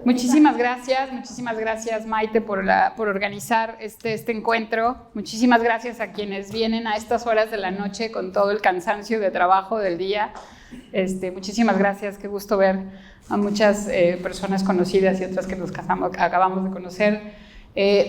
Muchísimas gracias Maite por organizar este encuentro. Muchísimas gracias a quienes vienen a estas horas de la noche con todo el cansancio de trabajo del día. Muchísimas gracias, qué gusto ver a muchas personas conocidas y otras que acabamos de conocer.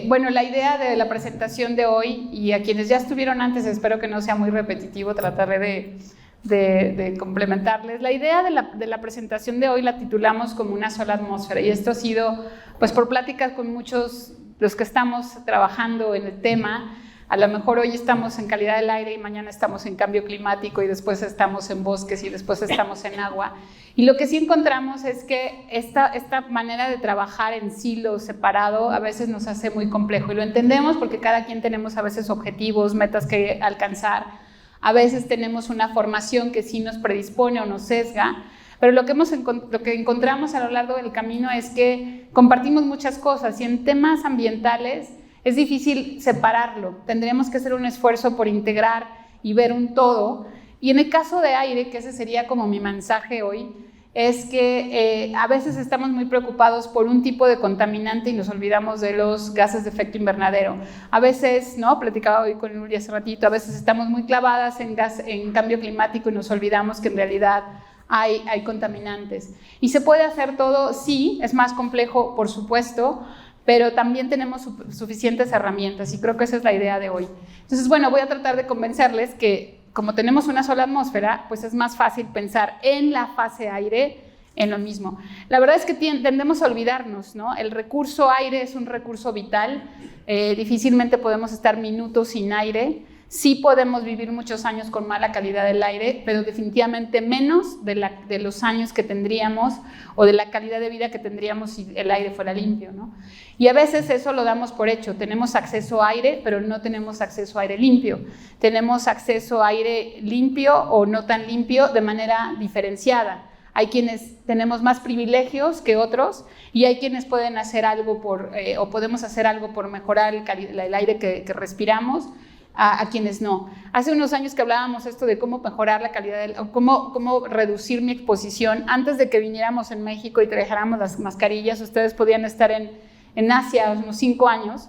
Bueno, la idea de la presentación de hoy, y a quienes ya estuvieron antes, espero que no sea muy repetitivo, trataré de complementarles. La idea de la presentación de hoy la titulamos como una sola atmósfera, y esto ha sido pues por pláticas con muchos los que estamos trabajando en el tema. A lo mejor hoy estamos en calidad del aire y mañana estamos en cambio climático y después estamos en bosques y después estamos en agua. Y lo que sí encontramos es que esta manera de trabajar en silos, separado, a veces nos hace muy complejo. Y lo entendemos porque cada quien tenemos a veces objetivos, metas que alcanzar. A veces tenemos una formación que sí nos predispone o nos sesga. Pero lo que encontramos a lo largo del camino es que compartimos muchas cosas y en temas ambientales es difícil separarlo, tendríamos que hacer un esfuerzo por integrar y ver un todo. Y en el caso de aire, que ese sería como mi mensaje hoy, es que a veces estamos muy preocupados por un tipo de contaminante y nos olvidamos de los gases de efecto invernadero. A veces, ¿no? Platicaba hoy con Nuria hace ratito, a veces estamos muy clavadas en cambio climático y nos olvidamos que en realidad hay contaminantes. ¿Y se puede hacer todo? Sí, es más complejo, por supuesto, pero también tenemos suficientes herramientas y creo que esa es la idea de hoy. Entonces, bueno, voy a tratar de convencerles que como tenemos una sola atmósfera, pues es más fácil pensar en la fase aire en lo mismo. La verdad es que tendemos a olvidarnos, ¿no? El recurso aire es un recurso vital, difícilmente podemos estar minutos sin aire. Sí podemos vivir muchos años con mala calidad del aire, pero definitivamente menos de los años que tendríamos o de la calidad de vida que tendríamos si el aire fuera limpio, ¿no? Y a veces eso lo damos por hecho. Tenemos acceso a aire, pero no tenemos acceso a aire limpio. Tenemos acceso a aire limpio o no tan limpio de manera diferenciada. Hay quienes tenemos más privilegios que otros y hay quienes pueden hacer algo o podemos hacer algo por mejorar el aire que respiramos. A quienes no. Hace unos años que hablábamos esto de cómo mejorar la calidad, cómo reducir mi exposición. Antes de que viniéramos en México y trajéramos las mascarillas, ustedes podían estar en Asia unos 5 años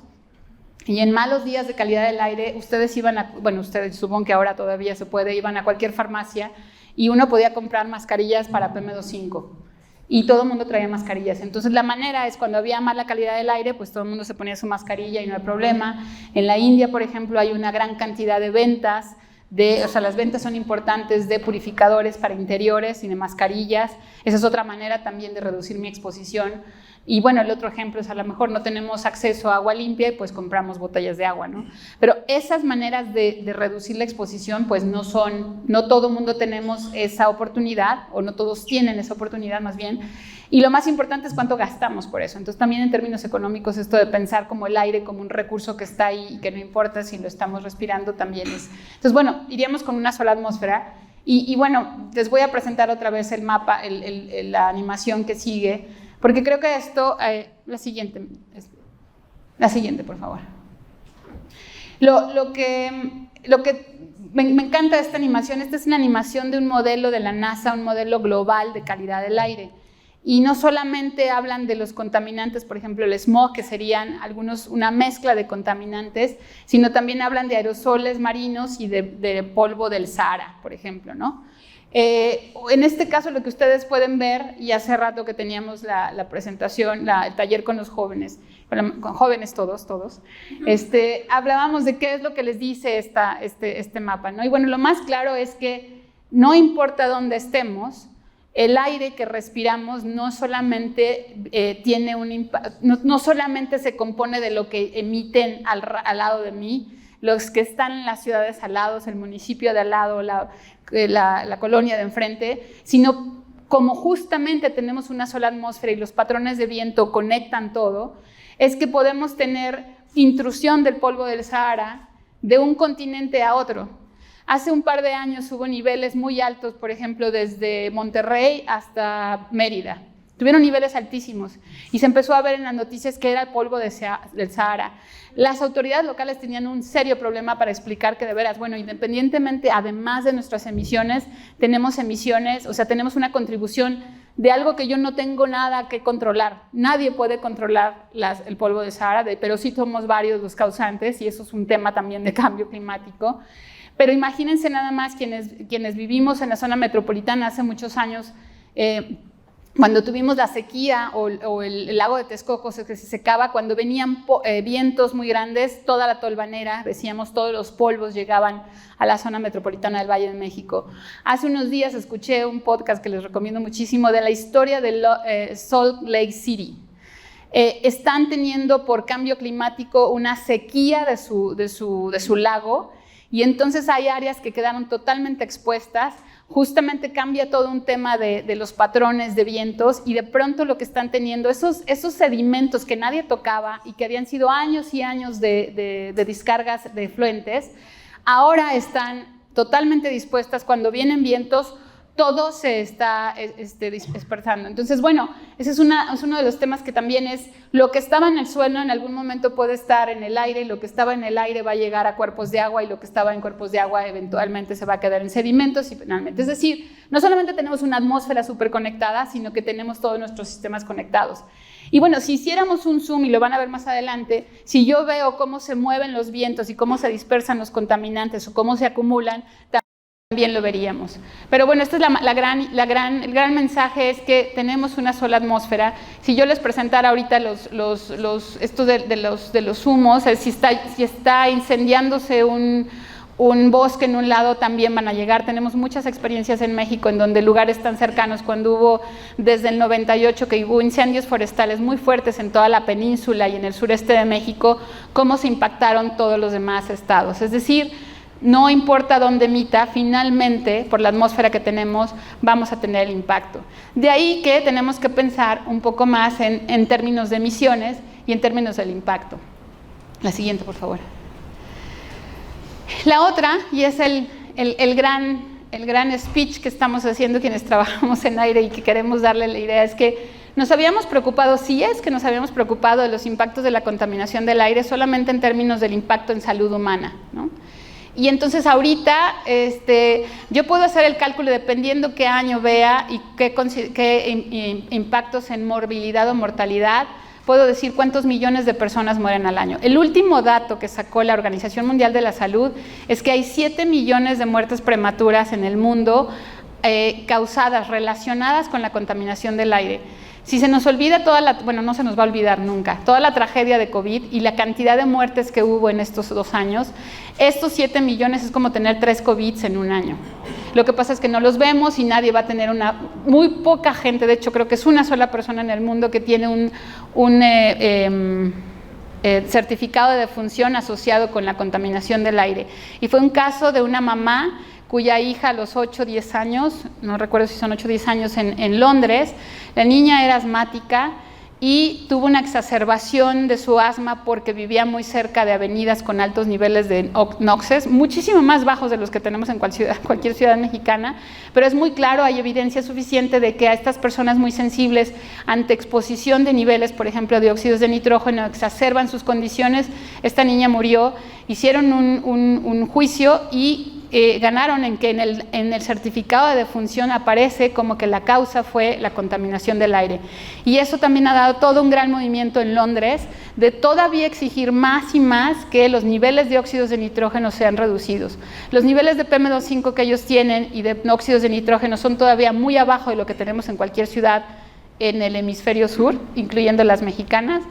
y en malos días de calidad del aire, ustedes iban ustedes supongo que ahora todavía se puede, iban a cualquier farmacia y uno podía comprar mascarillas para PM2.5. Y todo el mundo traía mascarillas. Entonces la manera es cuando había mala calidad del aire, pues todo el mundo se ponía su mascarilla y no hay problema. En la India, por ejemplo, hay una gran cantidad de ventas, las ventas son importantes de purificadores para interiores y de mascarillas. Esa es otra manera también de reducir mi exposición. Y bueno, el otro ejemplo es a lo mejor no tenemos acceso a agua limpia y pues compramos botellas de agua, ¿no? Pero esas maneras de reducir la exposición pues no todo el mundo tenemos esa oportunidad o no todos tienen esa oportunidad más bien. Y lo más importante es cuánto gastamos por eso. Entonces también en términos económicos esto de pensar como el aire como un recurso que está ahí y que no importa si lo estamos respirando también es. Entonces bueno, iríamos con una sola atmósfera y bueno, les voy a presentar otra vez el mapa, la animación que sigue. Porque creo que esto, la siguiente, por favor. Lo que me encanta de esta animación, esta es una animación de un modelo de la NASA, un modelo global de calidad del aire. Y no solamente hablan de los contaminantes, por ejemplo, el smog, que serían una mezcla de contaminantes, sino también hablan de aerosoles marinos y de polvo del Sahara, por ejemplo, ¿no? En este caso lo que ustedes pueden ver, y hace rato que teníamos la presentación, el taller con los jóvenes, con jóvenes todos, hablábamos de qué es lo que les dice este mapa, ¿no? Y bueno, lo más claro es que no importa dónde estemos, el aire que respiramos no solamente tiene un impacto, no solamente se compone de lo que emiten al lado de mí, los que están en las ciudades al lado, el municipio de al lado, la colonia de enfrente, sino como justamente tenemos una sola atmósfera y los patrones de viento conectan todo, es que podemos tener intrusión del polvo del Sahara de un continente a otro. Hace un par de años hubo niveles muy altos, por ejemplo, desde Monterrey hasta Mérida. Tuvieron niveles altísimos y se empezó a ver en las noticias que era el polvo del Sahara. Las autoridades locales tenían un serio problema para explicar que de veras, bueno, independientemente, además de nuestras emisiones, tenemos una contribución de algo que yo no tengo nada que controlar. Nadie puede controlar el polvo de Sahara, pero sí somos varios los causantes, y eso es un tema también de cambio climático. Pero imagínense nada más quienes vivimos en la zona metropolitana hace muchos años, cuando tuvimos la sequía o el lago de Texcoco que se secaba, cuando venían vientos muy grandes, toda la tolvanera, decíamos, todos los polvos llegaban a la zona metropolitana del Valle de México. Hace unos días escuché un podcast que les recomiendo muchísimo de la historia de Salt Lake City. Están teniendo por cambio climático una sequía de su lago, y entonces hay áreas que quedaron totalmente expuestas. Justamente cambia todo un tema de los patrones de vientos, y de pronto lo que están teniendo, esos sedimentos que nadie tocaba y que habían sido años y años de descargas de efluentes, ahora están totalmente dispuestas. Cuando vienen vientos, todo se está dispersando. Entonces, bueno, ese es uno de los temas que también es lo que estaba en el suelo en algún momento puede estar en el aire, y lo que estaba en el aire va a llegar a cuerpos de agua, y lo que estaba en cuerpos de agua eventualmente se va a quedar en sedimentos y finalmente. Es decir, no solamente tenemos una atmósfera súper conectada, sino que tenemos todos nuestros sistemas conectados. Y bueno, si hiciéramos un zoom, y lo van a ver más adelante, si yo veo cómo se mueven los vientos y cómo se dispersan los contaminantes o cómo se acumulan, también lo veríamos. Pero bueno, este es el gran mensaje, es que tenemos una sola atmósfera. Si yo les presentara ahorita esto de los humos, si está incendiándose un bosque en un lado, también van a llegar. Tenemos muchas experiencias en México en donde lugares tan cercanos, cuando hubo desde el 98 que hubo incendios forestales muy fuertes en toda la península y en el sureste de México, cómo se impactaron todos los demás estados. Es decir, no importa dónde emita, finalmente, por la atmósfera que tenemos, vamos a tener el impacto. De ahí que tenemos que pensar un poco más en términos de emisiones y en términos del impacto. La siguiente, por favor. La otra, y es el gran speech que estamos haciendo quienes trabajamos en aire y que queremos darle la idea, es que nos habíamos preocupado de los impactos de la contaminación del aire solamente en términos del impacto en salud humana, ¿no? Y entonces ahorita yo puedo hacer el cálculo dependiendo qué año vea y qué impactos en morbilidad o mortalidad, puedo decir cuántos millones de personas mueren al año. El último dato que sacó la Organización Mundial de la Salud es que hay 7 millones de muertes prematuras en el mundo relacionadas con la contaminación del aire. Si se nos olvida no se nos va a olvidar nunca, toda la tragedia de COVID y la cantidad de muertes que hubo en estos 2 años, estos 7 millones es como tener 3 COVIDs en un año. Lo que pasa es que no los vemos y nadie va a tener muy poca gente, de hecho creo que es una sola persona en el mundo que tiene un certificado de defunción asociado con la contaminación del aire. Y fue un caso de una mamá cuya hija a los 8 o 10 años, no recuerdo si son 8 o 10 años, en Londres, la niña era asmática y tuvo una exacerbación de su asma porque vivía muy cerca de avenidas con altos niveles de NOxes, muchísimo más bajos de los que tenemos en cualquier ciudad mexicana, pero es muy claro, hay evidencia suficiente de que a estas personas muy sensibles ante exposición de niveles, por ejemplo, de óxidos de nitrógeno, exacerban sus condiciones. Esta niña murió, hicieron un juicio y ganaron en que en el certificado de defunción aparece como que la causa fue la contaminación del aire. Y eso también ha dado todo un gran movimiento en Londres de todavía exigir más y más que los niveles de óxidos de nitrógeno sean reducidos. Los niveles de PM2.5 que ellos tienen y de óxidos de nitrógeno son todavía muy abajo de lo que tenemos en cualquier ciudad en el hemisferio sur, incluyendo las mexicanas.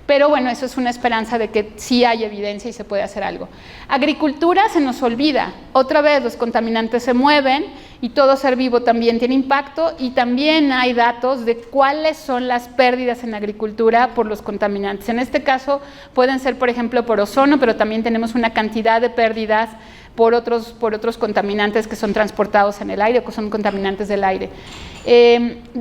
Pero bueno, eso es una esperanza de que sí hay evidencia y se puede hacer algo. Agricultura se nos olvida. Otra vez los contaminantes se mueven y todo ser vivo también tiene impacto, y también hay datos de cuáles son las pérdidas en agricultura por los contaminantes. En este caso pueden ser, por ejemplo, por ozono, pero también tenemos una cantidad de pérdidas por otros contaminantes que son transportados en el aire o que son contaminantes del aire.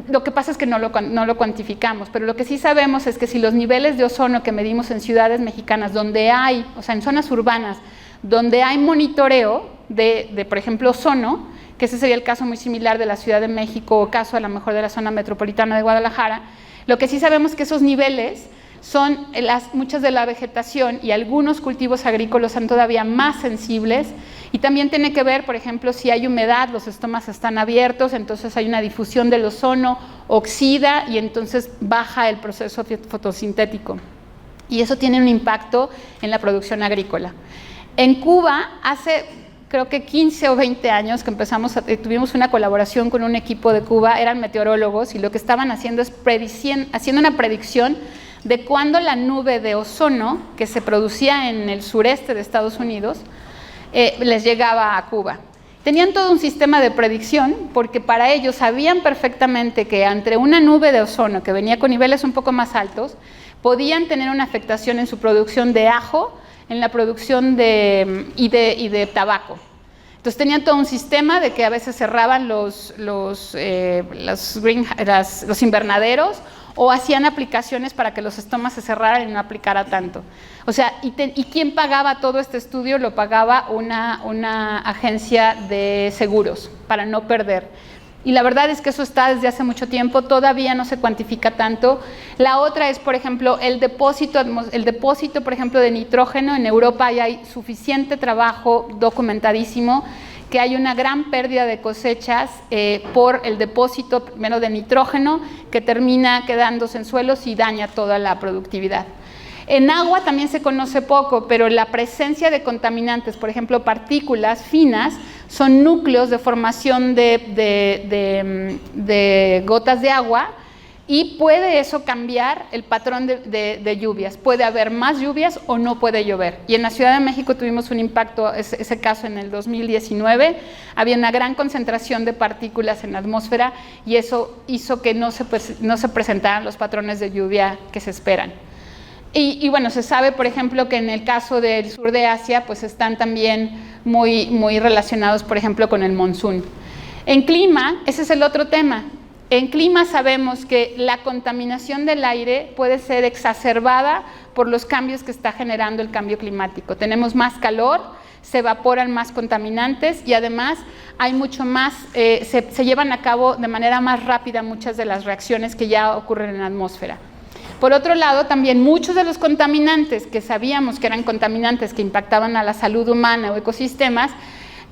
Lo que pasa es que no lo cuantificamos, pero lo que sí sabemos es que si los niveles de ozono que medimos en ciudades mexicanas, en zonas urbanas, donde hay monitoreo de por ejemplo, ozono, que ese sería el caso muy similar de la Ciudad de México o caso a lo mejor de la zona metropolitana de Guadalajara, lo que sí sabemos es que esos niveles son muchas de la vegetación y algunos cultivos agrícolas son todavía más sensibles, y también tiene que ver, por ejemplo, si hay humedad, los estomas están abiertos, entonces hay una difusión del ozono, oxida y entonces baja el proceso fotosintético. Y eso tiene un impacto en la producción agrícola. En Cuba, hace creo que 15 o 20 años que tuvimos una colaboración con un equipo de Cuba, eran meteorólogos, y lo que estaban haciendo es haciendo una predicción de cuándo la nube de ozono que se producía en el sureste de Estados Unidos les llegaba a Cuba. Tenían todo un sistema de predicción porque para ellos sabían perfectamente que entre una nube de ozono que venía con niveles un poco más altos, podían tener una afectación en su producción de ajo, en la producción y de tabaco. Entonces tenían todo un sistema de que a veces cerraban los invernaderos o hacían aplicaciones para que los estomas se cerraran y no aplicara tanto. O sea, ¿y quién pagaba todo este estudio? Lo pagaba una agencia de seguros para no perder. Y la verdad es que eso está desde hace mucho tiempo, todavía no se cuantifica tanto. La otra es, por ejemplo, el depósito, por ejemplo, de nitrógeno. En Europa ya hay suficiente trabajo documentadísimo que hay una gran pérdida de cosechas por el depósito primero de nitrógeno que termina quedándose en suelos y daña toda la productividad. En agua también se conoce poco, pero la presencia de contaminantes, por ejemplo, partículas finas, son núcleos de formación de gotas de agua, y puede eso cambiar el patrón de lluvias. Puede haber más lluvias o no puede llover. Y en la Ciudad de México tuvimos un impacto, ese caso en el 2019, había una gran concentración de partículas en la atmósfera y eso hizo que no se presentaran los patrones de lluvia que se esperan. Y bueno, se sabe, por ejemplo, que en el caso del sur de Asia, pues están también muy relacionados, por ejemplo, con el monzón. En clima, ese es el otro tema. En clima sabemos que la contaminación del aire puede ser exacerbada por los cambios que está generando el cambio climático. Tenemos más calor, se evaporan más contaminantes y además hay mucho más, se llevan a cabo de manera más rápida muchas de las reacciones que ya ocurren en la atmósfera. Por otro lado, también muchos de los contaminantes que sabíamos que eran contaminantes que impactaban a la salud humana o ecosistemas,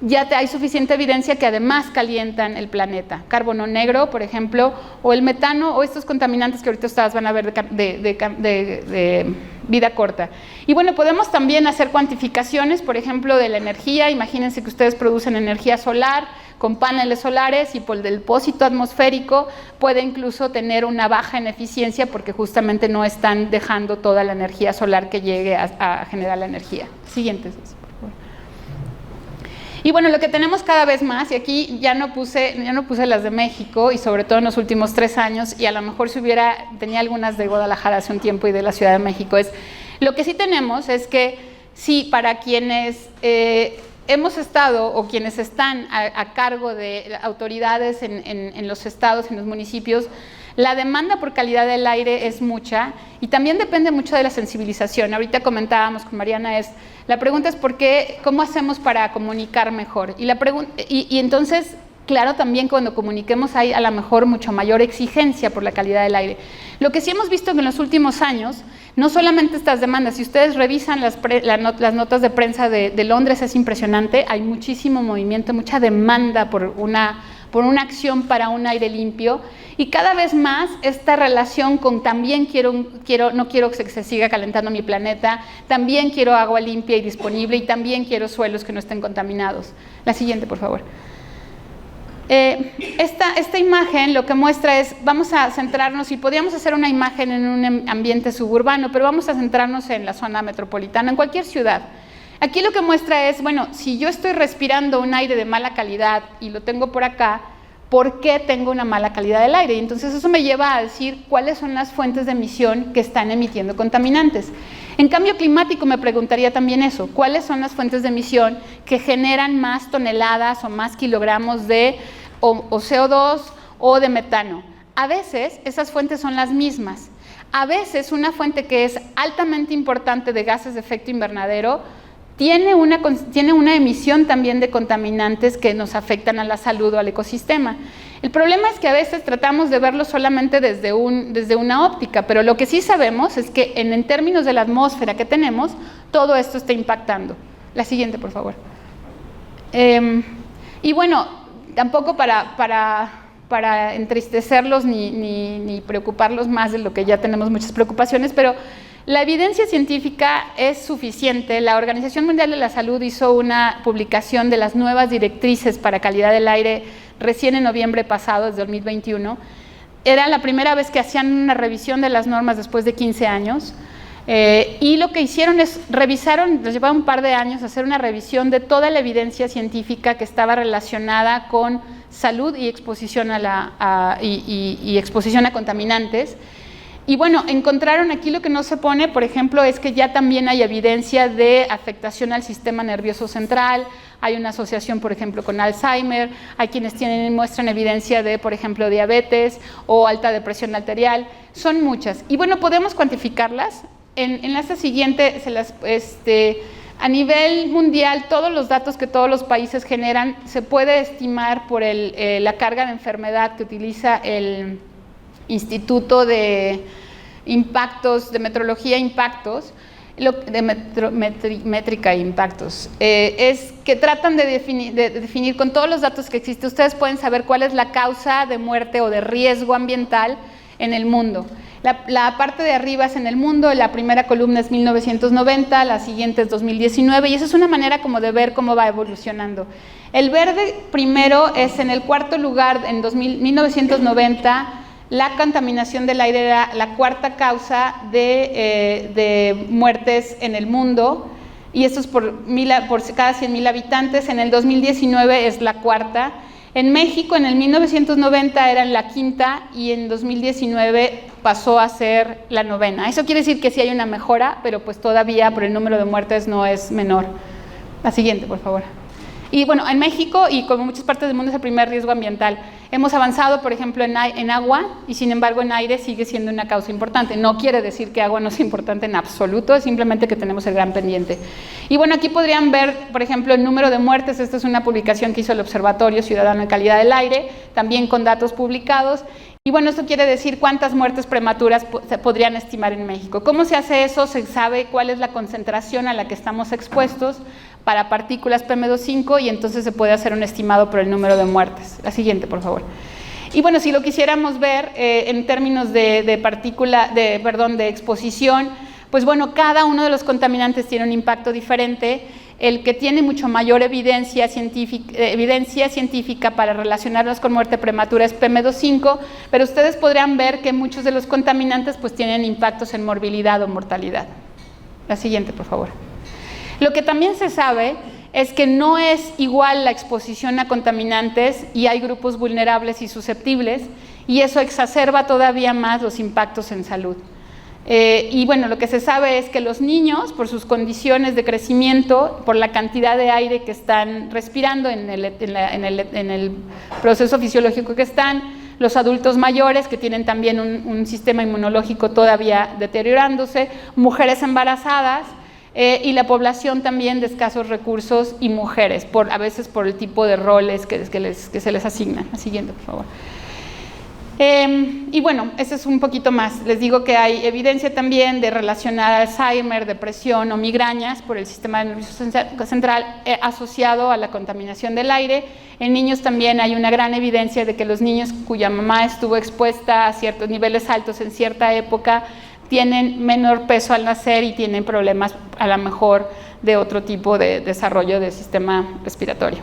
ya hay suficiente evidencia que además calientan el planeta. Carbono negro, por ejemplo, o el metano, o estos contaminantes que ahorita ustedes van a ver de vida corta. Y bueno, podemos también hacer cuantificaciones, por ejemplo, de la energía. Imagínense que ustedes producen energía solar con paneles solares y por el depósito atmosférico puede incluso tener una baja en eficiencia porque justamente no están dejando toda la energía solar que llegue a generar la energía. Siguiente. Y bueno, lo que tenemos cada vez más, y aquí ya no puse las de México, y sobre todo en los últimos 3 años, y a lo mejor tenía algunas de Guadalajara hace un tiempo y de la Ciudad de México, lo que sí tenemos es que sí, para quienes hemos estado o quienes están a cargo de autoridades en los estados, en los municipios, la demanda por calidad del aire es mucha y también depende mucho de la sensibilización. Ahorita comentábamos con Mariana, la pregunta es ¿cómo hacemos para comunicar mejor? Y entonces, claro, también cuando comuniquemos hay a lo mejor mucho mayor exigencia por la calidad del aire. Lo que sí hemos visto en los últimos años, no solamente estas demandas, si ustedes revisan las notas de prensa de Londres, es impresionante, hay muchísimo movimiento, mucha demanda por una acción para un aire limpio, y cada vez más esta relación con también no quiero que se siga calentando mi planeta, también quiero agua limpia y disponible, y también quiero suelos que no estén contaminados. La siguiente, por favor. Esta imagen lo que muestra vamos a centrarnos, y podríamos hacer una imagen en un ambiente suburbano, pero vamos a centrarnos en la zona metropolitana, en cualquier ciudad. Aquí lo que muestra bueno, si yo estoy respirando un aire de mala calidad y lo tengo por acá, ¿por qué tengo una mala calidad del aire? Y entonces eso me lleva a decir cuáles son las fuentes de emisión que están emitiendo contaminantes. En cambio climático me preguntaría también eso, ¿cuáles son las fuentes de emisión que generan más toneladas o más kilogramos de o CO2 o de metano? A veces esas fuentes son las mismas. A veces una fuente que es altamente importante de gases de efecto invernadero tiene una emisión también de contaminantes que nos afectan a la salud o al ecosistema. El problema es que a veces tratamos de verlo solamente desde una óptica, pero lo que sí sabemos es que en términos de la atmósfera que tenemos, todo esto está impactando. La siguiente, por favor. Y bueno, tampoco para para entristecerlos ni preocuparlos más de lo que ya tenemos muchas preocupaciones, pero la evidencia científica es suficiente. La Organización Mundial de la Salud hizo una publicación de las nuevas directrices para calidad del aire recién en noviembre pasado, desde 2021. Era la primera vez que hacían una revisión de las normas después de 15 años. Y lo que hicieron es, les llevaba un par de años hacer una revisión de toda la evidencia científica que estaba relacionada con salud y exposición y exposición a contaminantes. Y bueno, encontraron aquí lo que no se pone, por ejemplo, es que ya también hay evidencia de afectación al sistema nervioso central, hay una asociación, por ejemplo, con Alzheimer, hay quienes muestran evidencia de, por ejemplo, diabetes o alta depresión arterial, son muchas. Y bueno, podemos cuantificarlas. En la siguiente, a nivel mundial, todos los datos que todos los países generan se puede estimar por la carga de enfermedad que utiliza el Instituto de Impactos, de Metrología e Impactos, métrica e impactos, es que tratan de definir con todos los datos que existen. Ustedes pueden saber cuál es la causa de muerte o de riesgo ambiental en el mundo. La parte de arriba es en el mundo, la primera columna es 1990, la siguiente es 2019, y esa es una manera como de ver cómo va evolucionando. El verde primero es en el cuarto lugar, en 1990, la contaminación del aire era la cuarta causa de muertes en el mundo, y esto es por cada 100,000 habitantes. En el 2019 es la cuarta. En México, en el 1990 era la quinta, y en 2019 pasó a ser la novena. Eso quiere decir que sí hay una mejora, pero pues todavía por el número de muertes no es menor. La siguiente, por favor. Y bueno, en México y como en muchas partes del mundo es el primer riesgo ambiental. Hemos avanzado, por ejemplo, en agua, y sin embargo en aire sigue siendo una causa importante. No quiere decir que agua no sea importante en absoluto, es simplemente que tenemos el gran pendiente. Y bueno, aquí podrían ver, por ejemplo, el número de muertes. Esta es una publicación que hizo el Observatorio Ciudadano de Calidad del Aire, también con datos publicados. Y bueno, esto quiere decir cuántas muertes prematuras se podrían estimar en México. ¿Cómo se hace eso? Se sabe cuál es la concentración a la que estamos expuestos para partículas PM2.5, y entonces se puede hacer un estimado por el número de muertes. La siguiente, por favor. Y bueno, si lo quisiéramos ver en términos de exposición, pues bueno, cada uno de los contaminantes tiene un impacto diferente. El que tiene mucho mayor evidencia científica para relacionarlos con muerte prematura es PM2.5, pero ustedes podrían ver que muchos de los contaminantes pues tienen impactos en morbilidad o mortalidad. La siguiente, por favor. Lo que también se sabe es que no es igual la exposición a contaminantes, y hay grupos vulnerables y susceptibles, y eso exacerba todavía más los impactos en salud. Y bueno, lo que se sabe es que los niños, por sus condiciones de crecimiento, por la cantidad de aire que están respirando en el proceso fisiológico que están, los adultos mayores que tienen también un sistema inmunológico todavía deteriorándose, mujeres embarazadas, y la población también de escasos recursos y mujeres, a veces por el tipo de roles que se les asignan. La siguiente, por favor. Y bueno, eso es un poquito más. Les digo que hay evidencia también de relacionar Alzheimer, depresión o migrañas por el sistema nervioso central asociado a la contaminación del aire. En niños también hay una gran evidencia de que los niños cuya mamá estuvo expuesta a ciertos niveles altos en cierta época tienen menor peso al nacer y tienen problemas a lo mejor de otro tipo de desarrollo del sistema respiratorio.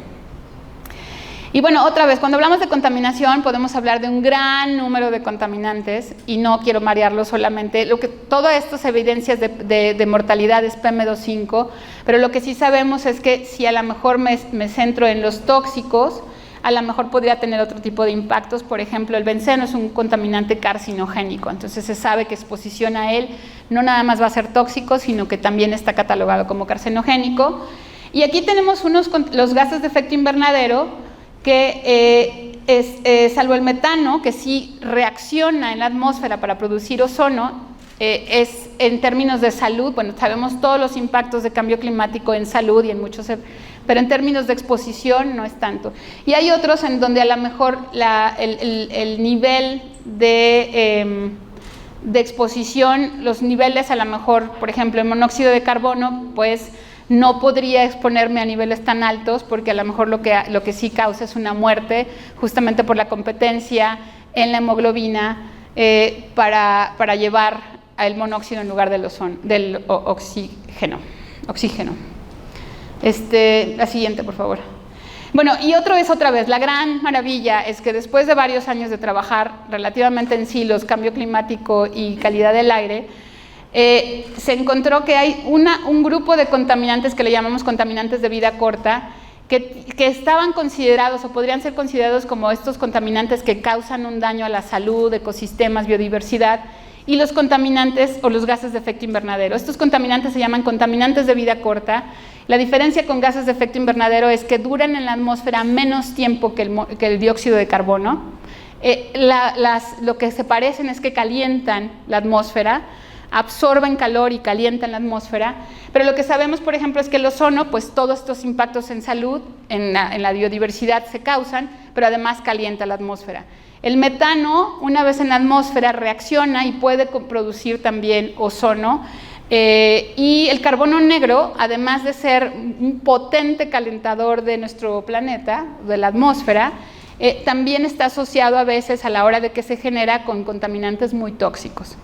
Y bueno, otra vez, cuando hablamos de contaminación podemos hablar de un gran número de contaminantes, y no quiero marearlo solamente. Todas estas evidencias de mortalidad es PM2.5, pero lo que sí sabemos es que si a lo mejor me centro en los tóxicos, a lo mejor podría tener otro tipo de impactos. Por ejemplo, el benceno es un contaminante carcinogénico, entonces se sabe que exposición a él no nada más va a ser tóxico, sino que también está catalogado como carcinogénico. Y aquí tenemos los gases de efecto invernadero, que salvo el metano, que sí reacciona en la atmósfera para producir ozono, es en términos de salud, bueno, sabemos todos los impactos de cambio climático en salud y en muchos, pero en términos de exposición no es tanto. Y hay otros en donde a lo mejor el nivel de exposición, los niveles a lo mejor, por ejemplo, el monóxido de carbono, pues no podría exponerme a niveles tan altos porque a lo mejor lo que sí causa es una muerte justamente por la competencia en la hemoglobina para llevar el monóxido en lugar del oxígeno. La siguiente, por favor. Bueno, y otra vez, la gran maravilla es que después de varios años de trabajar relativamente en silos, cambio climático y calidad del aire, se encontró que hay un grupo de contaminantes que le llamamos contaminantes de vida corta, que estaban considerados o podrían ser considerados como estos contaminantes que causan un daño a la salud, ecosistemas, biodiversidad, y los contaminantes o los gases de efecto invernadero. Estos contaminantes se llaman contaminantes de vida corta. La diferencia con gases de efecto invernadero es que duran en la atmósfera menos tiempo que el dióxido de carbono. Lo que se parecen es que calientan la atmósfera, absorben calor y calientan la atmósfera, pero lo que sabemos, por ejemplo, es que el ozono, pues todos estos impactos en salud, en la biodiversidad se causan, pero además calienta la atmósfera. El metano, una vez en la atmósfera, reacciona y puede producir también ozono, y el carbono negro, además de ser un potente calentador de nuestro planeta, de la atmósfera, también está asociado a veces a la hora de que se genera con contaminantes muy tóxicos.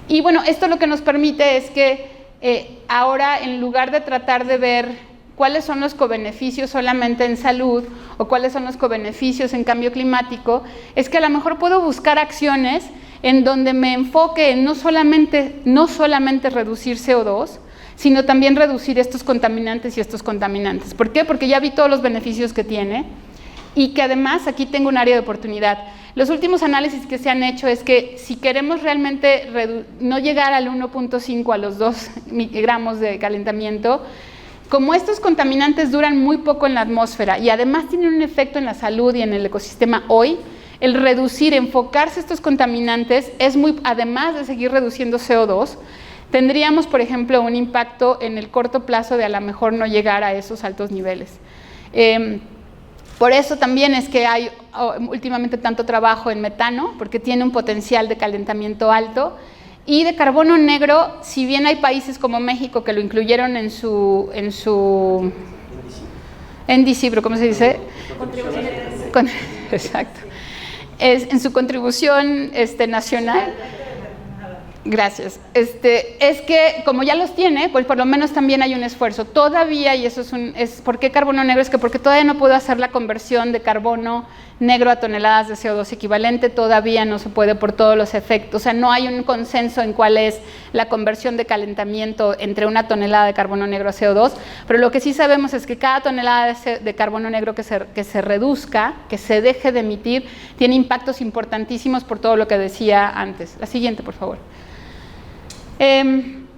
Y bueno, esto lo que nos permite es que ahora, en lugar de tratar de ver cuáles son los cobeneficios solamente en salud o cuáles son los cobeneficios en cambio climático, es que a lo mejor puedo buscar acciones en donde me enfoque en no solamente reducir CO2, sino también reducir estos contaminantes y estos contaminantes. ¿Por qué? Porque ya vi todos los beneficios que tiene y que además aquí tengo un área de oportunidad. Los últimos análisis que se han hecho es que si queremos realmente no llegar al 1.5, a los 2 gramos de calentamiento, como estos contaminantes duran muy poco en la atmósfera y además tienen un efecto en la salud y en el ecosistema hoy, el reducir, enfocarse estos contaminantes además de seguir reduciendo CO2, tendríamos, por ejemplo, un impacto en el corto plazo de a lo mejor no llegar a esos altos niveles. Por eso también es que hay últimamente tanto trabajo en metano, porque tiene un potencial de calentamiento alto. Y de carbono negro, si bien hay países como México que lo incluyeron en su NDC, pero ¿cómo se dice? Exacto. En su contribución nacional. Gracias. Es que como ya los tiene, pues por lo menos también hay un esfuerzo. Todavía, y eso ¿por qué carbono negro? Es que porque todavía no puedo hacer la conversión de carbono negro a toneladas de CO2 equivalente, todavía no se puede por todos los efectos. O sea, no hay un consenso en cuál es la conversión de calentamiento entre una tonelada de carbono negro a CO2, pero lo que sí sabemos es que cada tonelada de carbono negro que se reduzca, que se deje de emitir, tiene impactos importantísimos por todo lo que decía antes. La siguiente, por favor.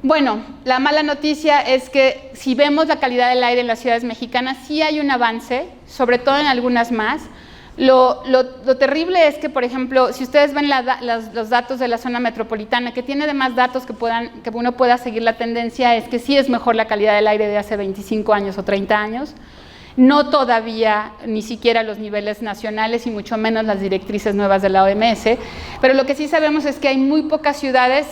Bueno, la mala noticia es que si vemos la calidad del aire en las ciudades mexicanas, sí hay un avance, sobre todo en algunas más. Lo terrible es que, por ejemplo, si ustedes ven los datos de la zona metropolitana, que tiene además datos que uno pueda seguir la tendencia, es que sí es mejor la calidad del aire de hace 25 años o 30 años. No todavía, ni siquiera los niveles nacionales y mucho menos las directrices nuevas de la OMS, pero lo que sí sabemos es que hay muy pocas ciudades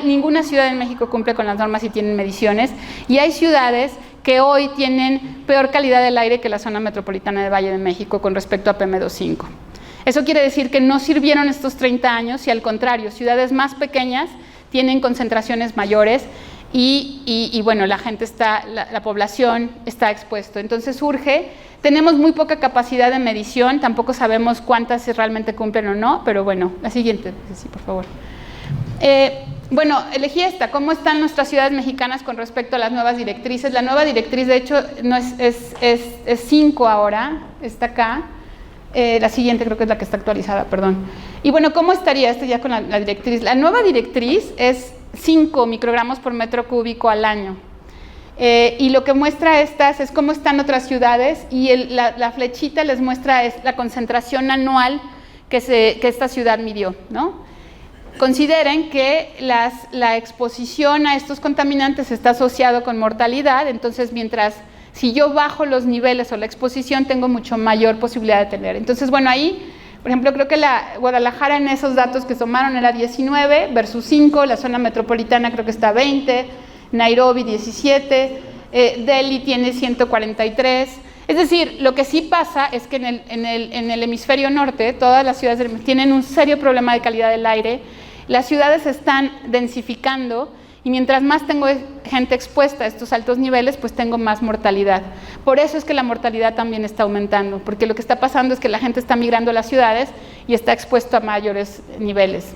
ninguna ciudad en México cumple con las normas y tienen mediciones, y hay ciudades que hoy tienen peor calidad del aire que la zona metropolitana de Valle de México con respecto a PM2.5. Eso quiere decir que no sirvieron estos 30 años y al contrario, ciudades más pequeñas tienen concentraciones mayores y bueno, la gente la población está expuesto. Entonces tenemos muy poca capacidad de medición, tampoco sabemos cuántas realmente cumplen o no, pero bueno, la siguiente, sí, por favor. Bueno, elegí esta, ¿cómo están nuestras ciudades mexicanas con respecto a las nuevas directrices? La nueva directriz, de hecho, no es 5 ahora, está acá. La siguiente creo que es la que está actualizada, perdón. Y bueno, ¿cómo estaría esto ya con la directriz? La nueva directriz es 5 microgramos por metro cúbico al año. Y lo que muestra estas es cómo están otras ciudades y la flechita les muestra la concentración anual que esta ciudad midió, ¿no? Consideren que la exposición a estos contaminantes está asociado con mortalidad, entonces si yo bajo los niveles o la exposición tengo mucho mayor posibilidad de tener. Entonces, bueno, ahí, por ejemplo, creo que Guadalajara en esos datos que tomaron era 19 versus 5, la zona metropolitana creo que está 20, Nairobi 17, Delhi tiene 143. Es decir, lo que sí pasa es que en el hemisferio norte, todas las ciudades tienen un serio problema de calidad del aire. Las ciudades se están densificando y mientras más tengo gente expuesta a estos altos niveles, pues tengo más mortalidad. Por eso es que la mortalidad también está aumentando, porque lo que está pasando es que la gente está migrando a las ciudades y está expuesto a mayores niveles.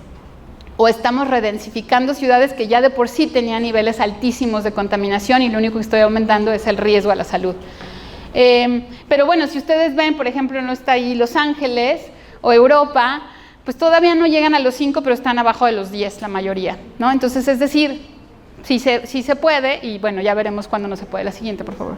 O estamos redensificando ciudades que ya de por sí tenían niveles altísimos de contaminación y lo único que estoy aumentando es el riesgo a la salud. Pero bueno, si ustedes ven, por ejemplo, no está ahí Los Ángeles o Europa, pues todavía no llegan a los 5, pero están abajo de los 10 la mayoría, ¿no? Entonces, es decir, sí se puede, y bueno, ya veremos cuándo no se puede. La siguiente, por favor.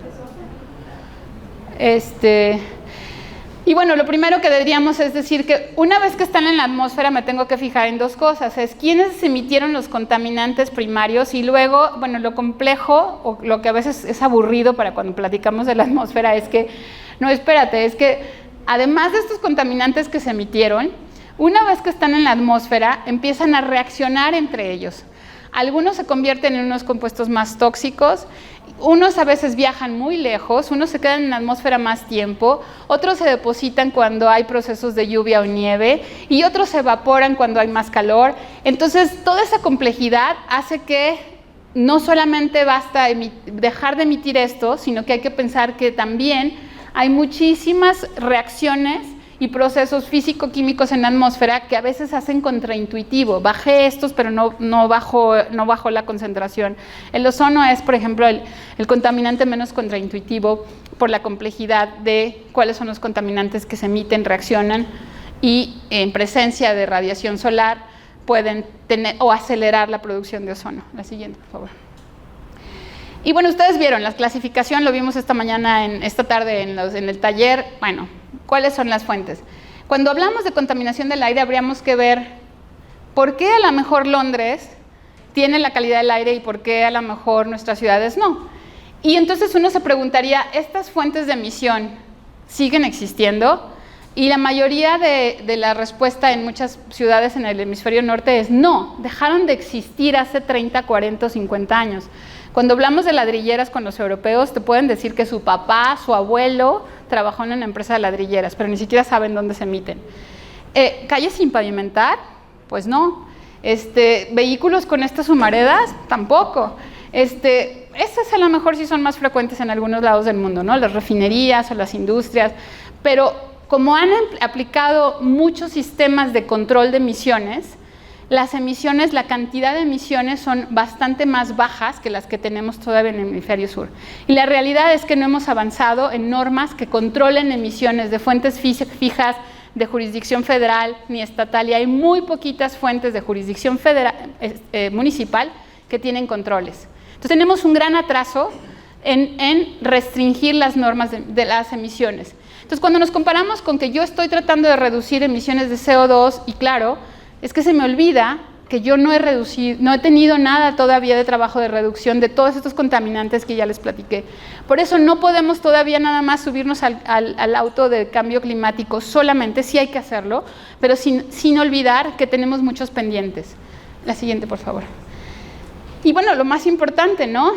Y bueno, lo primero que deberíamos es decir que una vez que están en la atmósfera me tengo que fijar en dos cosas, es quiénes emitieron los contaminantes primarios y luego, bueno, lo complejo o lo que a veces es aburrido para cuando platicamos de la atmósfera es que, no, espérate, es que además de estos contaminantes que se emitieron, una vez que están en la atmósfera empiezan a reaccionar entre ellos. Algunos se convierten en unos compuestos más tóxicos, unos a veces viajan muy lejos, unos se quedan en la atmósfera más tiempo, otros se depositan cuando hay procesos de lluvia o nieve y otros se evaporan cuando hay más calor. Entonces, toda esa complejidad hace que no solamente basta dejar de emitir esto, sino que hay que pensar que también hay muchísimas reacciones y procesos físico-químicos en la atmósfera que a veces hacen contraintuitivo. Bajé estos, pero no bajo la concentración. El ozono es, por ejemplo, el contaminante menos contraintuitivo por la complejidad de cuáles son los contaminantes que se emiten, reaccionan y en presencia de radiación solar pueden tener o acelerar la producción de ozono. La siguiente, por favor. Y bueno, ustedes vieron la clasificación, lo vimos esta tarde en el taller. Bueno, ¿cuáles son las fuentes? Cuando hablamos de contaminación del aire, habríamos que ver por qué a lo mejor Londres tiene la calidad del aire y por qué a lo mejor nuestras ciudades no. Y entonces uno se preguntaría, ¿estas fuentes de emisión siguen existiendo? Y la mayoría de la respuesta en muchas ciudades en el hemisferio norte es no, dejaron de existir hace 30, 40 o 50 años. Cuando hablamos de ladrilleras con los europeos, te pueden decir que su papá, su abuelo, trabajó en una empresa de ladrilleras, pero ni siquiera saben dónde se emiten. ¿Calles sin pavimentar? Pues no. ¿Vehículos con estas humaredas? Tampoco. Estas a lo mejor sí son más frecuentes en algunos lados del mundo, ¿no? Las refinerías o las industrias, pero como han aplicado muchos sistemas de control de emisiones, las emisiones, la cantidad de emisiones son bastante más bajas que las que tenemos todavía en el hemisferio sur. Y la realidad es que no hemos avanzado en normas que controlen emisiones de fuentes fijas de jurisdicción federal ni estatal, y hay muy poquitas fuentes de jurisdicción federal, municipal que tienen controles. Entonces tenemos un gran atraso en restringir las normas de las emisiones. Entonces cuando nos comparamos con que yo estoy tratando de reducir emisiones de CO2, y claro, es que se me olvida que yo no he tenido nada todavía de trabajo de reducción de todos estos contaminantes que ya les platiqué. Por eso no podemos todavía nada más subirnos al auto de cambio climático solamente, sí hay que hacerlo, pero sin olvidar que tenemos muchos pendientes. La siguiente, por favor. Y bueno, lo más importante, ¿no?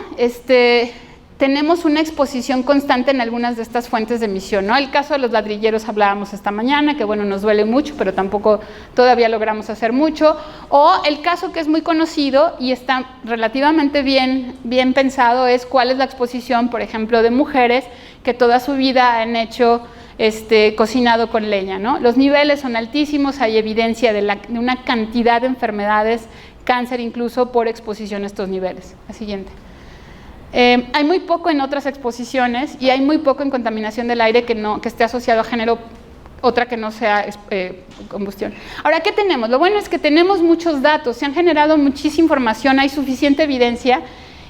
Tenemos una exposición constante en algunas de estas fuentes de emisión, ¿no? El caso de los ladrilleros hablábamos esta mañana, que bueno, nos duele mucho, pero tampoco todavía logramos hacer mucho. O el caso que es muy conocido y está relativamente bien pensado es cuál es la exposición, por ejemplo, de mujeres que toda su vida han hecho cocinado con leña, ¿no? Los niveles son altísimos, hay evidencia de una cantidad de enfermedades, cáncer incluso, por exposición a estos niveles. La siguiente. Hay muy poco en otras exposiciones y hay muy poco en contaminación del aire que esté asociado a género, otra que no sea combustión. Ahora, ¿qué tenemos? Lo bueno es que tenemos muchos datos, se han generado muchísima información, hay suficiente evidencia.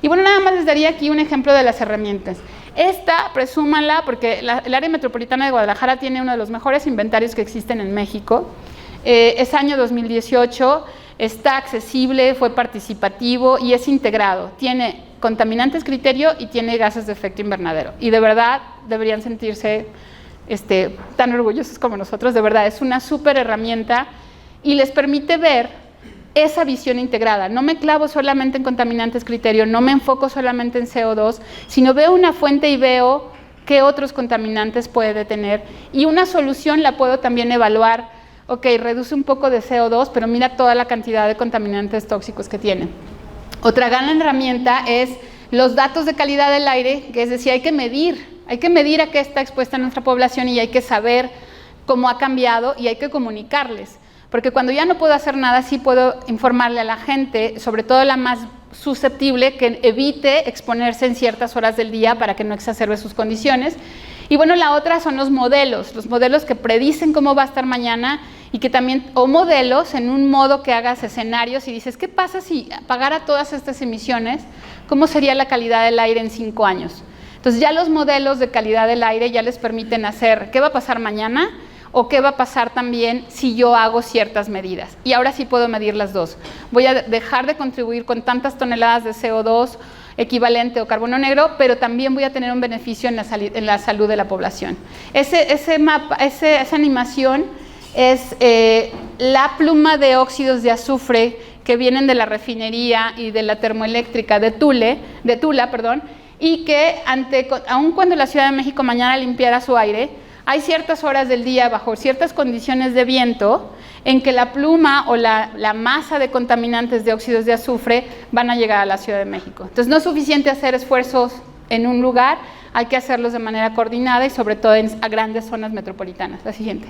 Y bueno, nada más les daría aquí un ejemplo de las herramientas. Esta, presúmanla, porque el área metropolitana de Guadalajara tiene uno de los mejores inventarios que existen en México. Es año 2018, está accesible, fue participativo y es integrado. Tiene contaminantes criterio y tiene gases de efecto invernadero. Y de verdad deberían sentirse tan orgullosos como nosotros. De verdad, es una súper herramienta y les permite ver esa visión integrada. No me clavo solamente en contaminantes criterio, no me enfoco solamente en CO2, sino veo una fuente y veo qué otros contaminantes puede tener. Y una solución la puedo también evaluar. Ok, reduce un poco de CO2, pero mira toda la cantidad de contaminantes tóxicos que tiene. Otra gran herramienta es los datos de calidad del aire, que es decir, hay que medir a qué está expuesta nuestra población y hay que saber cómo ha cambiado y hay que comunicarles. Porque cuando ya no puedo hacer nada, sí puedo informarle a la gente, sobre todo la más susceptible, que evite exponerse en ciertas horas del día para que no exacerbe sus condiciones. Y bueno, la otra son los modelos que predicen cómo va a estar mañana y que también, o modelos en un modo que hagas escenarios y dices, ¿qué pasa si apagara todas estas emisiones? ¿Cómo sería la calidad del aire en 5 años? Entonces ya los modelos de calidad del aire ya les permiten hacer, ¿qué va a pasar mañana? O qué va a pasar también si yo hago ciertas medidas. Y ahora sí puedo medir las dos. Voy a dejar de contribuir con tantas toneladas de CO2 equivalente o carbono negro, pero también voy a tener un beneficio en la salud de la población. Esa animación es la pluma de óxidos de azufre que vienen de la refinería y de la termoeléctrica de Tula, y que aun cuando la Ciudad de México mañana limpiara su aire, hay ciertas horas del día, bajo ciertas condiciones de viento, en que la pluma o la masa de contaminantes de óxidos de azufre van a llegar a la Ciudad de México. Entonces no es suficiente hacer esfuerzos en un lugar, hay que hacerlos de manera coordinada y sobre todo en grandes zonas metropolitanas. La siguiente.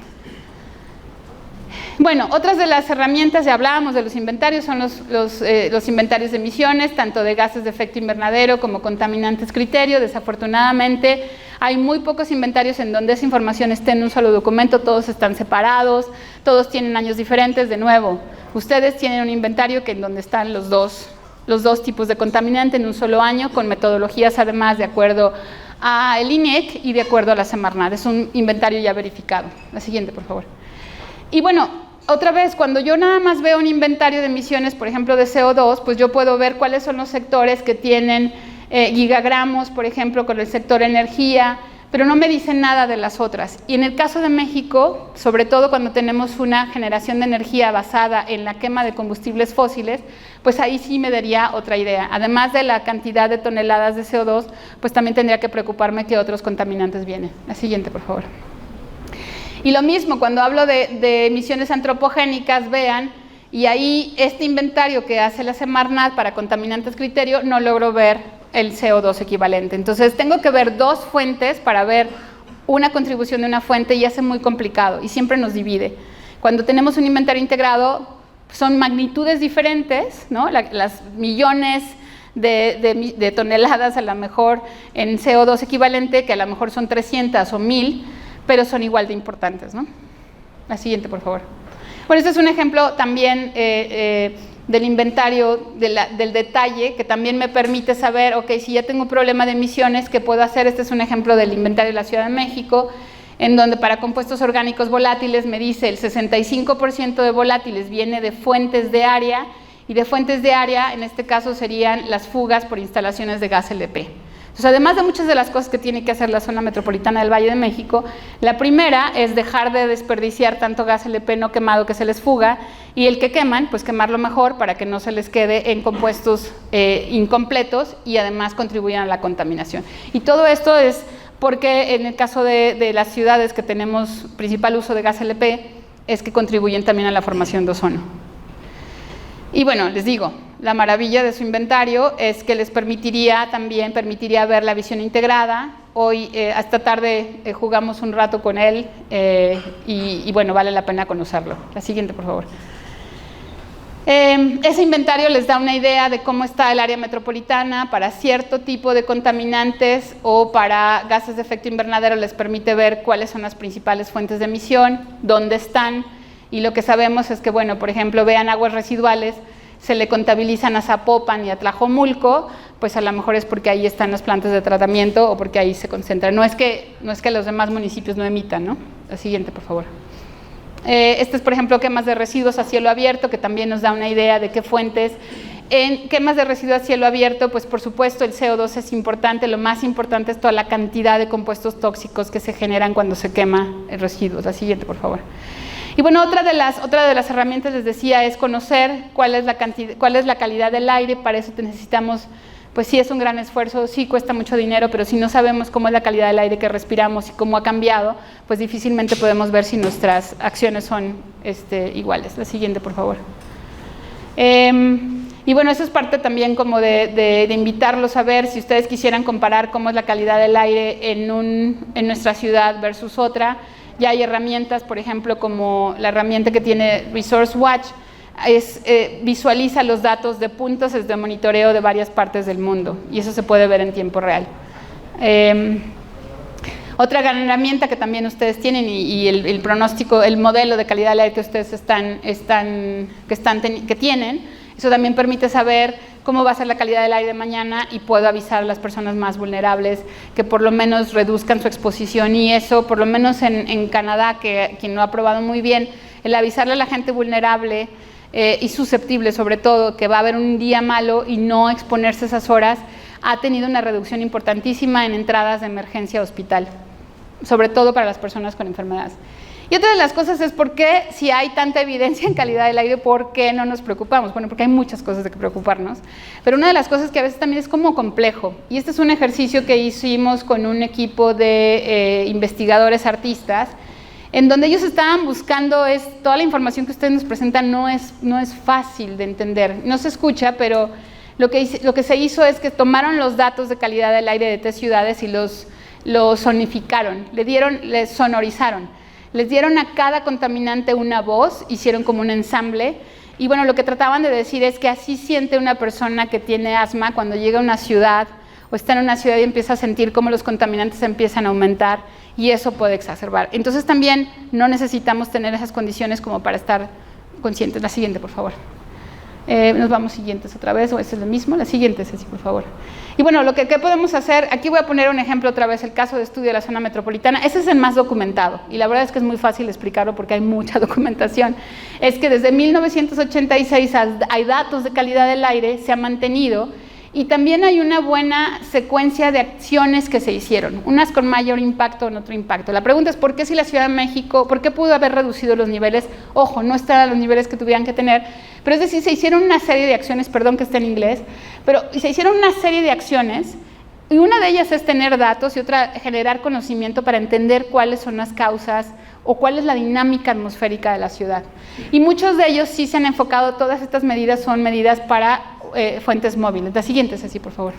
Bueno, otras de las herramientas, ya hablábamos de los inventarios, son los inventarios de emisiones, tanto de gases de efecto invernadero como contaminantes criterio. Desafortunadamente, hay muy pocos inventarios en donde esa información esté en un solo documento, todos están separados, todos tienen años diferentes. De nuevo, ustedes tienen un inventario en donde están los dos tipos de contaminante en un solo año, con metodologías además de acuerdo al INEC y de acuerdo a la Semarnat. Es un inventario ya verificado. La siguiente, por favor. Y bueno, otra vez, cuando yo nada más veo un inventario de emisiones, por ejemplo, de CO2, pues yo puedo ver cuáles son los sectores que tienen gigagramos, por ejemplo, con el sector energía, pero no me dicen nada de las otras. Y en el caso de México, sobre todo cuando tenemos una generación de energía basada en la quema de combustibles fósiles, pues ahí sí me daría otra idea. Además de la cantidad de toneladas de CO2, pues también tendría que preocuparme qué otros contaminantes vienen. La siguiente, por favor. Y lo mismo, cuando hablo de emisiones antropogénicas, vean, y ahí este inventario que hace la Semarnat para contaminantes criterio, no logro ver el CO2 equivalente. Entonces tengo que ver dos fuentes para ver una contribución de una fuente y hace muy complicado y siempre nos divide. Cuando tenemos un inventario integrado, son magnitudes diferentes, ¿no? Las millones de toneladas a lo mejor en CO2 equivalente, que a lo mejor son 300 o 1000, pero son igual de importantes, ¿no? La siguiente, por favor. Bueno, este es un ejemplo también del inventario, del detalle, que también me permite saber, ok, si ya tengo un problema de emisiones, ¿qué puedo hacer? Este es un ejemplo del inventario de la Ciudad de México, en donde para compuestos orgánicos volátiles me dice el 65% de volátiles viene de fuentes de área, y de fuentes de área, en este caso, serían las fugas por instalaciones de gas LP. Entonces, además de muchas de las cosas que tiene que hacer la zona metropolitana del Valle de México, la primera es dejar de desperdiciar tanto gas LP no quemado que se les fuga, y el que queman, pues quemarlo mejor para que no se les quede en compuestos incompletos y además contribuyan a la contaminación. Y todo esto es porque en el caso de las ciudades que tenemos principal uso de gas LP, es que contribuyen también a la formación de ozono. Y bueno, les digo, la maravilla de su inventario es que les permitiría ver la visión integrada. Hoy, esta tarde, jugamos un rato con él y bueno, vale la pena conocerlo. La siguiente, por favor. Ese inventario les da una idea de cómo está el área metropolitana para cierto tipo de contaminantes o para gases de efecto invernadero. Les permite ver cuáles son las principales fuentes de emisión, dónde están, y lo que sabemos es que, bueno, por ejemplo, vean aguas residuales, se le contabilizan a Zapopan y a Tlajomulco, pues a lo mejor es porque ahí están las plantas de tratamiento o porque ahí se concentran. No es que los demás municipios no emitan, ¿no? La siguiente, por favor. Este es, por ejemplo, quemas de residuos a cielo abierto, que también nos da una idea de qué fuentes. En quemas de residuos a cielo abierto, pues por supuesto el CO2 es importante, lo más importante es toda la cantidad de compuestos tóxicos que se generan cuando se quema el residuo. La siguiente, por favor. Y bueno, otra de las herramientas, les decía, es conocer cuál es la calidad del aire. Para eso necesitamos, pues sí es un gran esfuerzo, sí cuesta mucho dinero, pero si no sabemos cómo es la calidad del aire que respiramos y cómo ha cambiado, pues difícilmente podemos ver si nuestras acciones son iguales. La siguiente, por favor. Y bueno, eso es parte también como de invitarlos a ver si ustedes quisieran comparar cómo es la calidad del aire en nuestra ciudad versus otra. Ya hay herramientas, por ejemplo, como la herramienta que tiene Resource Watch, visualiza los datos de puntos de monitoreo de varias partes del mundo, y eso se puede ver en tiempo real. Otra gran herramienta que también ustedes tienen, y el pronóstico, el modelo de calidad del aire que ustedes que tienen, eso también permite saber cómo va a ser la calidad del aire de mañana, y puedo avisar a las personas más vulnerables que por lo menos reduzcan su exposición. Y eso, por lo menos en Canadá, quien lo ha probado muy bien, el avisarle a la gente vulnerable y susceptible, sobre todo, que va a haber un día malo y no exponerse esas horas, ha tenido una reducción importantísima en entradas de emergencia a hospital, sobre todo para las personas con enfermedades. Y otra de las cosas es por qué, si hay tanta evidencia en calidad del aire, ¿por qué no nos preocupamos? Bueno, porque hay muchas cosas de que preocuparnos, pero una de las cosas que a veces también es como complejo, y este es un ejercicio que hicimos con un equipo de investigadores artistas, en donde ellos estaban buscando, toda la información que ustedes nos presentan no es fácil de entender, no se escucha, pero lo que se hizo es que tomaron los datos de calidad del aire de 3 ciudades y los sonificaron, les sonorizaron. Les dieron a cada contaminante una voz, hicieron como un ensamble, y bueno, lo que trataban de decir es que así siente una persona que tiene asma cuando llega a una ciudad o está en una ciudad y empieza a sentir cómo los contaminantes empiezan a aumentar, y eso puede exacerbar. Entonces también no necesitamos tener esas condiciones como para estar conscientes. La siguiente, por favor. Nos vamos siguientes otra vez, o es lo mismo. La siguiente, Ceci, por favor. Y bueno, ¿qué podemos hacer? Aquí voy a poner un ejemplo otra vez, el caso de estudio de la zona metropolitana. Ese es el más documentado, y la verdad es que es muy fácil explicarlo porque hay mucha documentación. Es que desde 1986 hay datos de calidad del aire, se ha mantenido, y también hay una buena secuencia de acciones que se hicieron, unas con mayor impacto, en otro impacto. La pregunta es, ¿por qué si la Ciudad de México, por qué pudo haber reducido los niveles? Ojo, no están a los niveles que tuvieran que tener, pero es decir, se hicieron una serie de acciones, perdón que esté en inglés, pero se hicieron una serie de acciones, y una de ellas es tener datos, y otra generar conocimiento para entender cuáles son las causas o cuál es la dinámica atmosférica de la ciudad. Y muchos de ellos sí se han enfocado, todas estas medidas son medidas para fuentes móviles. La siguiente, Ceci, por favor.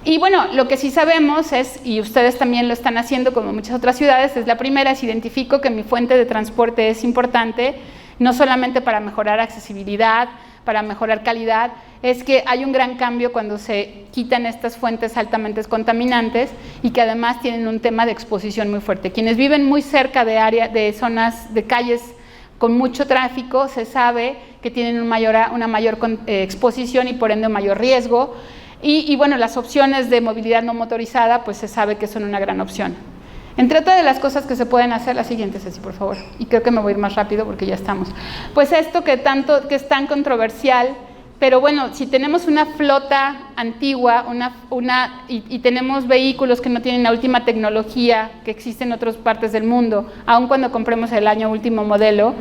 Y bueno, lo que sí sabemos es, y ustedes también lo están haciendo como muchas otras ciudades, es la primera, es identifico que mi fuente de transporte es importante, no solamente para mejorar accesibilidad, para mejorar calidad, es que hay un gran cambio cuando se quitan estas fuentes altamente contaminantes y que además tienen un tema de exposición muy fuerte. Quienes viven muy cerca de zonas, de calles con mucho tráfico, se sabe que tienen una mayor exposición y por ende un mayor riesgo. Y bueno, las opciones de movilidad no motorizada, pues se sabe que son una gran opción. Entre otras de las cosas que se pueden hacer, la siguiente, Ceci, por favor, y creo que me voy a ir más rápido porque ya estamos. Pues esto que es tan controversial, pero bueno, si tenemos una flota antigua y tenemos vehículos que no tienen la última tecnología que existe en otras partes del mundo, aun cuando compremos el año último modelo,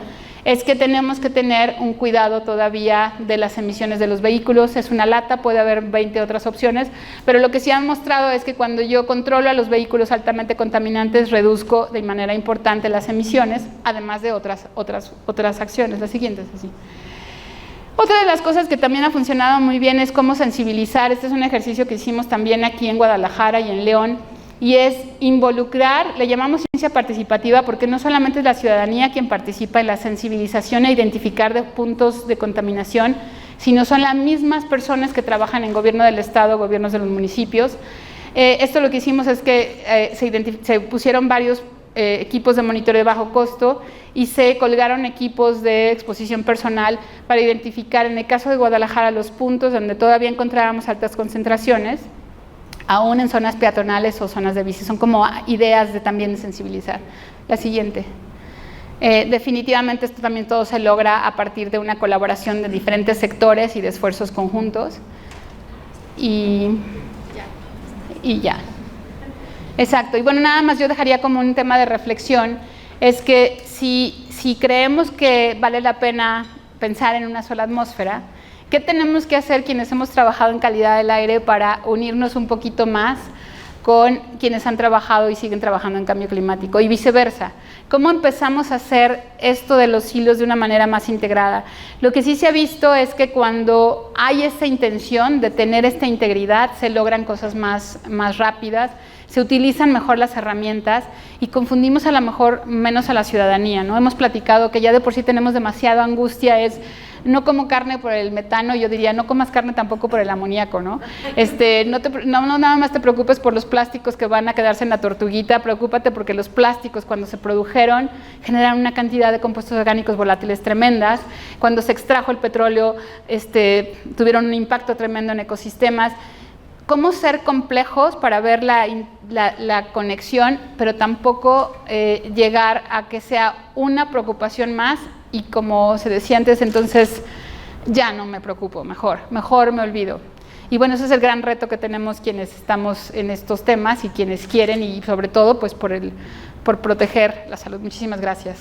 es que tenemos que tener un cuidado todavía de las emisiones de los vehículos. Es una lata, puede haber 20 otras opciones, pero lo que sí han mostrado es que cuando yo controlo a los vehículos altamente contaminantes, reduzco de manera importante las emisiones, además de otras acciones. La siguiente es así. Otra de las cosas que también ha funcionado muy bien es cómo sensibilizar. Este es un ejercicio que hicimos también aquí en Guadalajara y en León, y es involucrar, le llamamos ciencia participativa porque no solamente es la ciudadanía quien participa en la sensibilización e identificar de puntos de contaminación, sino son las mismas personas que trabajan en gobierno del estado, gobiernos de los municipios. Esto lo que hicimos es que se pusieron varios equipos de monitoreo de bajo costo y se colgaron equipos de exposición personal para identificar, en el caso de Guadalajara, los puntos donde todavía encontrábamos altas concentraciones, aún en zonas peatonales o zonas de bici. Son como ideas de también sensibilizar. La siguiente. Definitivamente esto también todo se logra a partir de una colaboración de diferentes sectores y de esfuerzos conjuntos. Y ya. Exacto. Y bueno, nada más yo dejaría como un tema de reflexión, es que si si creemos que vale la pena pensar en una sola atmósfera, ¿qué tenemos que hacer quienes hemos trabajado en calidad del aire para unirnos un poquito más con quienes han trabajado y siguen trabajando en cambio climático y viceversa? ¿Cómo empezamos a hacer esto de los hilos de una manera más integrada? Lo que sí se ha visto es que cuando hay esa intención de tener esta integridad, se logran cosas más rápidas, se utilizan mejor las herramientas y confundimos a lo mejor menos a la ciudadanía, ¿no? Hemos platicado que ya de por sí tenemos demasiada angustia, no como carne por el metano, yo diría, no comas carne tampoco por el amoníaco, ¿no? No nada más te preocupes por los plásticos que van a quedarse en la tortuguita, preocúpate porque los plásticos cuando se produjeron generan una cantidad de compuestos orgánicos volátiles tremendas, cuando se extrajo el petróleo tuvieron un impacto tremendo en ecosistemas. ¿Cómo ser complejos para ver la conexión, pero tampoco llegar a que sea una preocupación más? Y como se decía antes, entonces ya no me preocupo, mejor me olvido. Y bueno, ese es el gran reto que tenemos quienes estamos en estos temas y quienes quieren, y sobre todo pues por proteger la salud. Muchísimas gracias.